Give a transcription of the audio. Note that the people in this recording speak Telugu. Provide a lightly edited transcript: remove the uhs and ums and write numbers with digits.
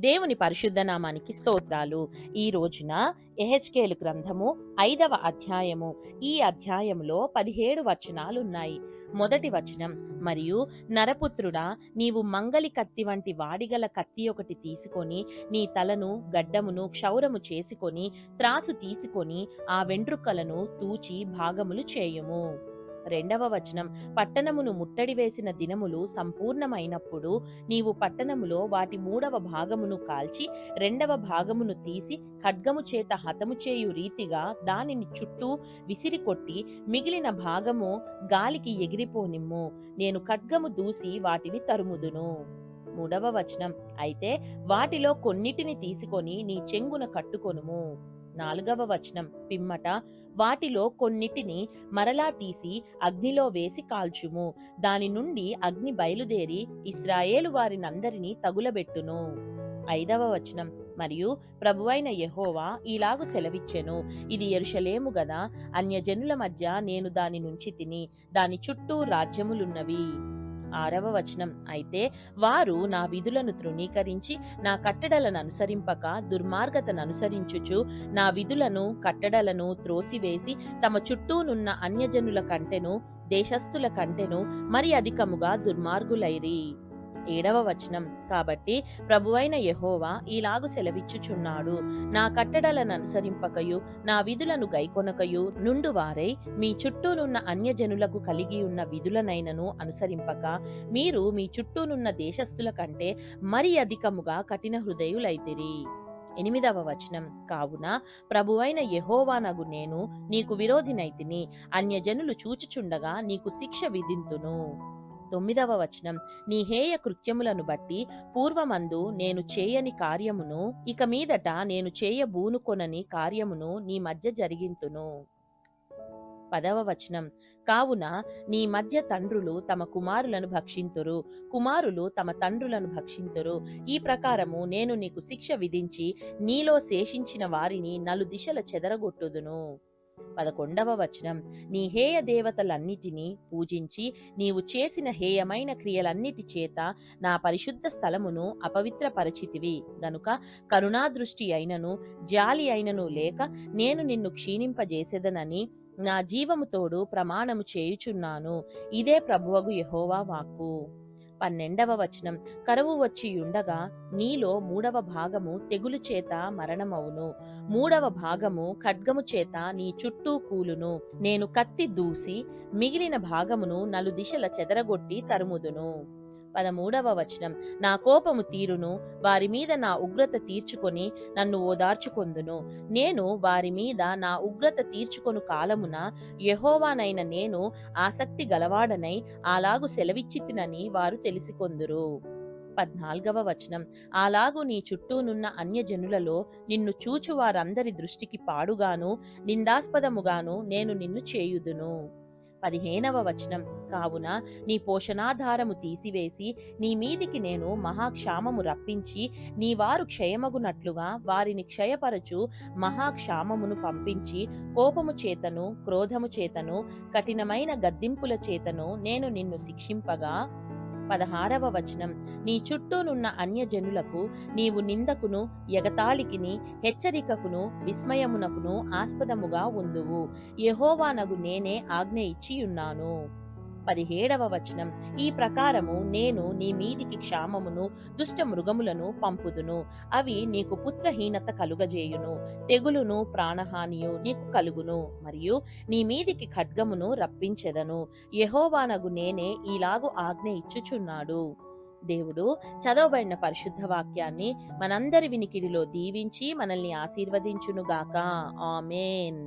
దేవుని పరిశుద్ధ నామానికి స్తోత్రాలు. ఈ రోజున యెహెజ్కేలు గ్రంథము 5వ అధ్యాయము. ఈ అధ్యాయములో 17 వచనాలున్నాయి. మొదటి వచనం, మరియు నరపుత్రుడా, నీవు మంగలి కత్తి వంటి వాడిగల కత్తి ఒకటి తీసుకొని నీ తలను గడ్డమును క్షౌరము చేసుకొని త్రాసు తీసుకొని ఆ వెంట్రుకలను తూచి భాగములు చేయుము. రెండవ వచనం, పట్టణమును ముట్టడి వేసిన దినములు సంపూర్ణమైనప్పుడు నీవు పట్టణములో వాటి 3వ భాగమును కాల్చి 2వ భాగమును తీసి ఖడ్గము చేత హతము చేయు రీతిగా దానిని చుట్టూ విసిరికొట్టి మిగిలిన భాగము గాలికి ఎగిరిపోనిమ్ము. నేను ఖడ్గము దూసి వాటిని తరుముదును. మూడవ వచనం, అయితే వాటిలో కొన్నిటిని తీసుకొని నీ చెంగున కట్టుకొనుము. నాలుగవ వచనం, పిమ్మట వాటిలో కొన్నిటిని మరలా తీసి అగ్నిలో వేసి కాల్చుము. దాని నుండి అగ్ని బయలుదేరి ఇశ్రాయేలు వారినందరినీ తగులబెట్టును. ఐదవ వచనం, మరియు ప్రభువైన యెహోవా ఇలాగు సెలవిచ్చెను, ఇది యెరూషలేము గదా, అన్యజనుల మధ్య నేను దాని నుంచి తిని దాని చుట్టూ రాజ్యములున్నవి. ఆరవ వచనం, అయితే వారు నా విధులను తృణీకరించి నా కట్టడలను అనుసరింపక దుర్మార్గతను అనుసరించుచు నా విధులను కట్టడలను త్రోసివేసి తమ చుట్టూనున్న అన్యజనుల కంటెను దేశస్థుల కంటెను మరి అధికముగా దుర్మార్గులైరి. ఏడవ వచనం, కాబట్టి ప్రభువైన యెహోవా ఇలాగు సెలవిచ్చుచున్నాడు, నా కట్టడలను అనుసరింపకయు నా విధులను గైకొనకయు నుండు వారై మీ చుట్టూనున్న అన్యజనులకు కలిగి ఉన్న విధులనైనను అనుసరింపక మీరు మీ చుట్టూనున్న దేశస్థుల కంటే మరి అధికముగా కఠిన హృదయులైతిరి. ఎనిమిదవ వచనం, కావున ప్రభువైన యెహోవానగు నేను నీకు విరోధినైతిని, అన్యజనులు చూచుచుండగా నీకు శిక్ష విధింతును. తొమ్మిదవ వచనం, నీ హేయ కృత్యములను బట్టి పూర్వమందు నేను చేయని కార్యమును ఇక మీదట నేను చేయబూనుకొనని కార్యమును నీ మధ్య జరిగింతును. పదవ వచనం, కావున నీ మధ్య తండ్రులు తమ కుమారులను భక్షింతురు, కుమారులు తమ తండ్రులను భక్షింతురు. ఈ ప్రకారము నేను నీకు శిక్ష విధించి నీలో శేషించిన వారిని నలుదిశల చెదరగొట్టుదును. 11వ వచనం, నీ హేయ దేవతలన్నిటినీ పూజించి నీవు చేసిన హేయమైన క్రియలన్నిటి చేత నా పరిశుద్ధ స్థలమును అపవిత్రపరచితివి గనుక కరుణాదృష్టి అయినను జాలి అయినను లేక నేను నిన్ను క్షీణింపజేసేదనని నా జీవము తోడు ప్రమాణము చేయుచున్నాను. ఇదే ప్రభువగు యెహోవా వాక్కు. 12వ వచనం, కరువు వచ్చి ఉండగా నీలో 3వ భాగము తెగులు చేత మరణమవును, 3వ భాగము ఖడ్గము చేత నీ చుట్టూ కూలును. నేను కత్తి దూసి మిగిలిన భాగమును నలుదిశల చెదరగొట్టి తరుముదును. 13వ వచనం, నా కోపము తీరును, వారి మీద నా ఉగ్రత తీర్చుకొని నన్ను ఓదార్చుకొందును. నేను వారి మీద నా ఉగ్రత తీర్చుకొను కాలమున యెహోవానైన నేను ఆసక్తి గలవాడనై అలాగు సెలవిచ్చితినని వారు తెలిసికొందురు. 14వ వచనం, అలాగు నీ చుట్టూనున్న అన్యజనులలో నిన్ను చూచు వారందరి దృష్టికి పాడుగాను నిందాస్పదముగాను నేను నిన్ను చేయుదును. 15వ వచనం, కావున నీ పోషణాధారము తీసివేసి నీ మీదికి నేను మహాక్షామము రప్పించి నీ వారు క్షయమగునట్లుగా వారిని క్షయపరచు మహాక్షామమును పంపించి కోపము చేతను క్రోధము చేతను కఠినమైన గద్దింపుల చేతను నేను నిన్ను శిక్షింపగా. 16వ వచనం, నీ చుట్టూనున్న అన్యజనులకు నీవు నిందకును ఎగతాళికిని హెచ్చరికకును విస్మయమునకును ఆస్పదముగా ఉందువు. యెహోవానగు నేనే ఆజ్ఞ ఇచ్చియున్నాను. 17వ వచనం, ఈ ప్రకారము నేను నీ మీదికి క్షామమును దుష్ట మృగములను పంపుదును, అవి నీకు పుత్రహీనత కలుగజేయును, తెగులును ప్రాణహానియు నీకు కలుగును, మరియు నీ మీదికి ఖడ్గమును రప్పించెదను. యెహోవానగు నేనే ఇలాగు ఆజ్ఞ ఇచ్చుచున్నాడు. దేవుడు చదవబడిన పరిశుద్ధ వాక్యాన్ని మనందరి వినికిడిలో దీవించి మనల్ని ఆశీర్వదించునుగాక. ఆమేన్.